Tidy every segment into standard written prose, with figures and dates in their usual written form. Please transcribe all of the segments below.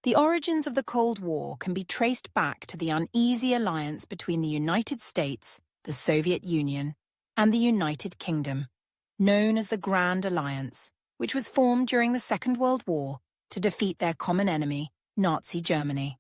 The origins of the Cold War can be traced back to the uneasy alliance between the United States, the Soviet Union, and the United Kingdom, known as the Grand Alliance, which was formed during the Second World War to defeat their common enemy, Nazi Germany.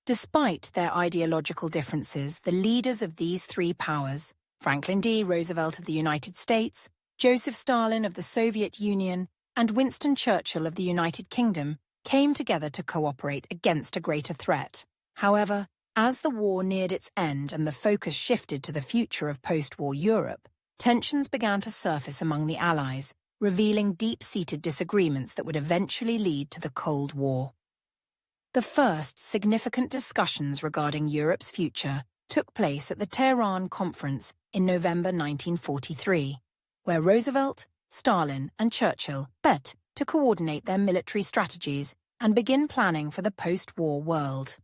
Despite their ideological differences, the leaders of these three powers, Franklin D. Roosevelt of the United States, Joseph Stalin of the Soviet Union, and Winston Churchill of the United Kingdom, came together to cooperate against a greater threat. However, as the war neared its end and the focus shifted to the future of post-war Europe, tensions began to surface among the Allies, revealing deep-seated disagreements that would eventually lead to the Cold War. The first significant discussions regarding Europe's future took place at the Tehran Conference in November 1943, where Roosevelt, Stalin, and Churchill met to coordinate their military strategies and begin planning for the post-war world.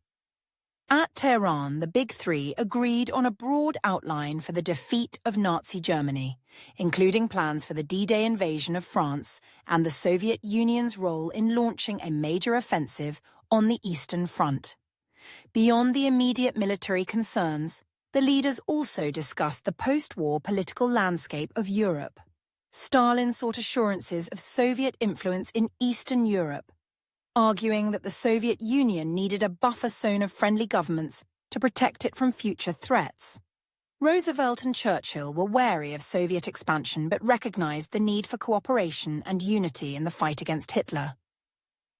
At Tehran, the Big Three agreed on a broad outline for the defeat of Nazi Germany, including plans for the D-Day invasion of France and the Soviet Union's role in launching a major offensive on the Eastern Front. Beyond the immediate military concerns, the leaders also discussed the post-war political landscape of Europe. Stalin sought assurances of Soviet influence in Eastern Europe, arguing that the Soviet Union needed a buffer zone of friendly governments to protect it from future threats. Roosevelt and Churchill were wary of Soviet expansion but recognized the need for cooperation and unity in the fight against Hitler.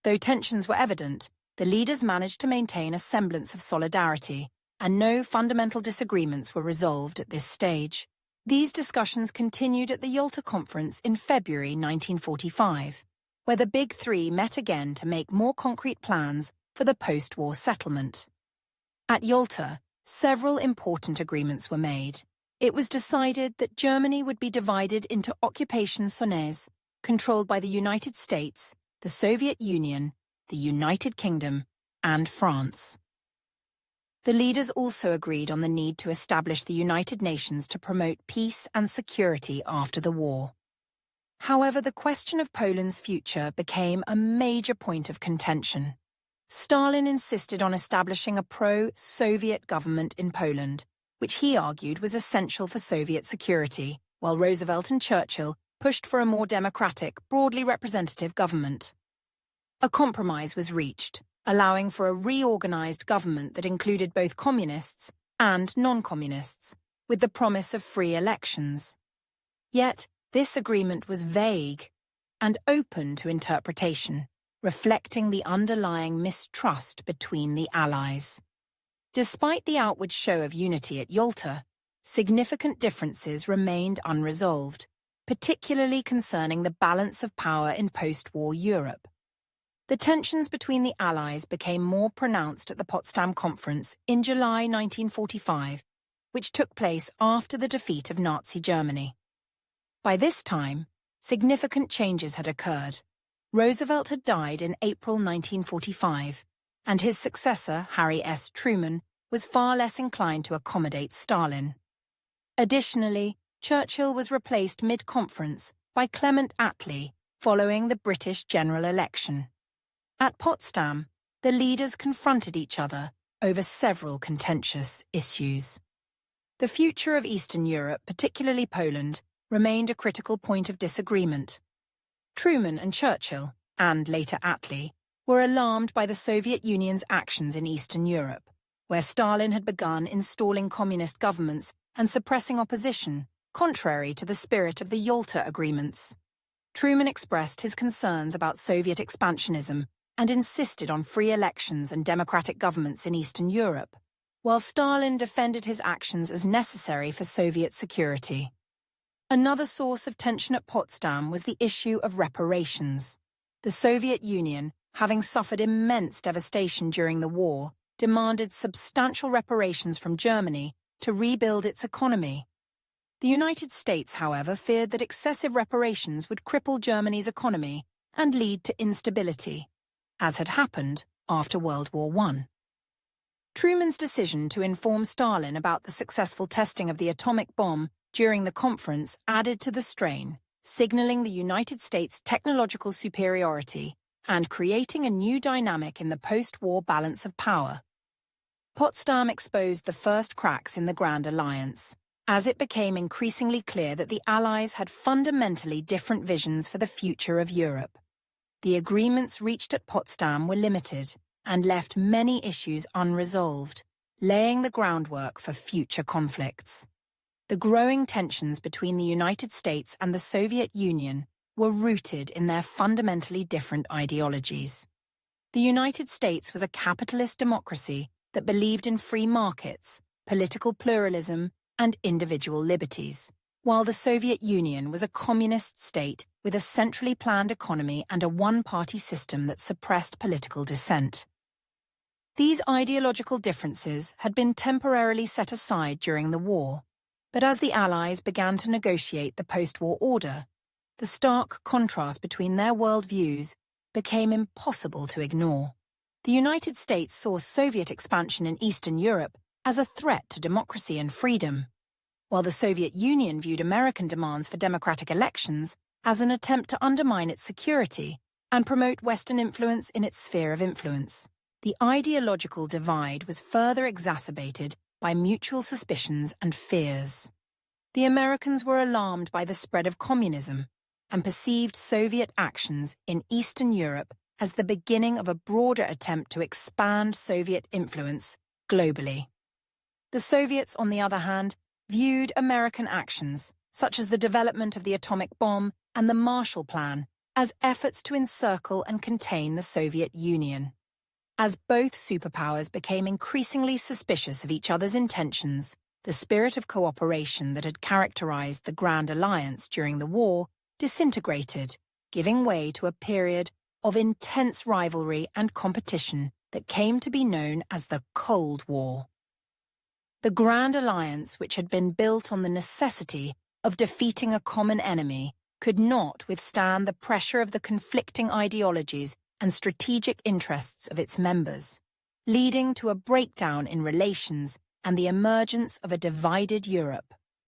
Though tensions were evident, the leaders managed to maintain a semblance of solidarity, and no fundamental disagreements were resolved at this stage. These discussions continued at the Yalta Conference in February 1945, where the Big Three met again to make more concrete plans for the post-war settlement. At Yalta, several important agreements were made. It was decided that Germany would be divided into occupation zones, controlled by the United States, the Soviet Union, the United Kingdom, and France. The leaders also agreed on the need to establish the United Nations to promote peace and security after the war. However, the question of Poland's future became a major point of contention. Stalin insisted on establishing a pro-Soviet government in Poland, which he argued was essential for Soviet security, while Roosevelt and Churchill pushed for a more democratic, broadly representative government. A compromise was reached, allowing for a reorganized government that included both communists and non-communists, with the promise of free elections. Yet, this agreement was vague and open to interpretation, reflecting the underlying mistrust between the Allies. Despite the outward show of unity at Yalta, significant differences remained unresolved, particularly concerning the balance of power in post-war Europe. The tensions between the Allies became more pronounced at the Potsdam Conference in July 1945, which took place after the defeat of Nazi Germany. By this time, significant changes had occurred. Roosevelt had died in April 1945, and his successor, Harry S. Truman, was far less inclined to accommodate Stalin. Additionally, Churchill was replaced mid-conference by Clement Attlee following the British general election. At Potsdam, the leaders confronted each other over several contentious issues. The future of Eastern Europe, particularly Poland, remained a critical point of disagreement. Truman and Churchill, and later Attlee, were alarmed by the Soviet Union's actions in Eastern Europe, where Stalin had begun installing communist governments and suppressing opposition, contrary to the spirit of the Yalta agreements. Truman expressed his concerns about Soviet expansionism and insisted on free elections and democratic governments in Eastern Europe, while Stalin defended his actions as necessary for Soviet security. Another source of tension at Potsdam was the issue of reparations. The Soviet Union, having suffered immense devastation during the war, demanded substantial reparations from Germany to rebuild its economy. The United States, however, feared that excessive reparations would cripple Germany's economy and lead to instability, as had happened after World War I. Truman's decision to inform Stalin about the successful testing of the atomic bomb during the conference added to the strain, signaling the United States' technological superiority and creating a new dynamic in the post-war balance of power. Potsdam exposed the first cracks in the Grand Alliance, as it became increasingly clear that the Allies had fundamentally different visions for the future of Europe. The agreements reached at Potsdam were limited and left many issues unresolved, laying the groundwork for future conflicts. The growing tensions between the United States and the Soviet Union were rooted in their fundamentally different ideologies. The United States was a capitalist democracy that believed in free markets, political pluralism, and individual liberties, while the Soviet Union was a communist state with a centrally planned economy and a one-party system that suppressed political dissent. These ideological differences had been temporarily set aside during the war, but as the Allies began to negotiate the post-war order, the stark contrast between their worldviews became impossible to ignore. The United States saw Soviet expansion in Eastern Europe as a threat to democracy and freedom, while the Soviet Union viewed American demands for democratic elections as an attempt to undermine its security and promote Western influence in its sphere of influence. The ideological divide was further exacerbated by mutual suspicions and fears. The Americans were alarmed by the spread of communism and perceived Soviet actions in Eastern Europe as the beginning of a broader attempt to expand Soviet influence globally. The Soviets, on the other hand, viewed American actions, such as the development of the atomic bomb and the Marshall Plan, as efforts to encircle and contain the Soviet Union. As both superpowers became increasingly suspicious of each other's intentions, the spirit of cooperation that had characterized the Grand Alliance during the war disintegrated, giving way to a period of intense rivalry and competition that came to be known as the Cold War. The Grand Alliance, which had been built on the necessity of defeating a common enemy, could not withstand the pressure of the conflicting ideologies and strategic interests of its members, leading to a breakdown in relations and the emergence of a divided Europe.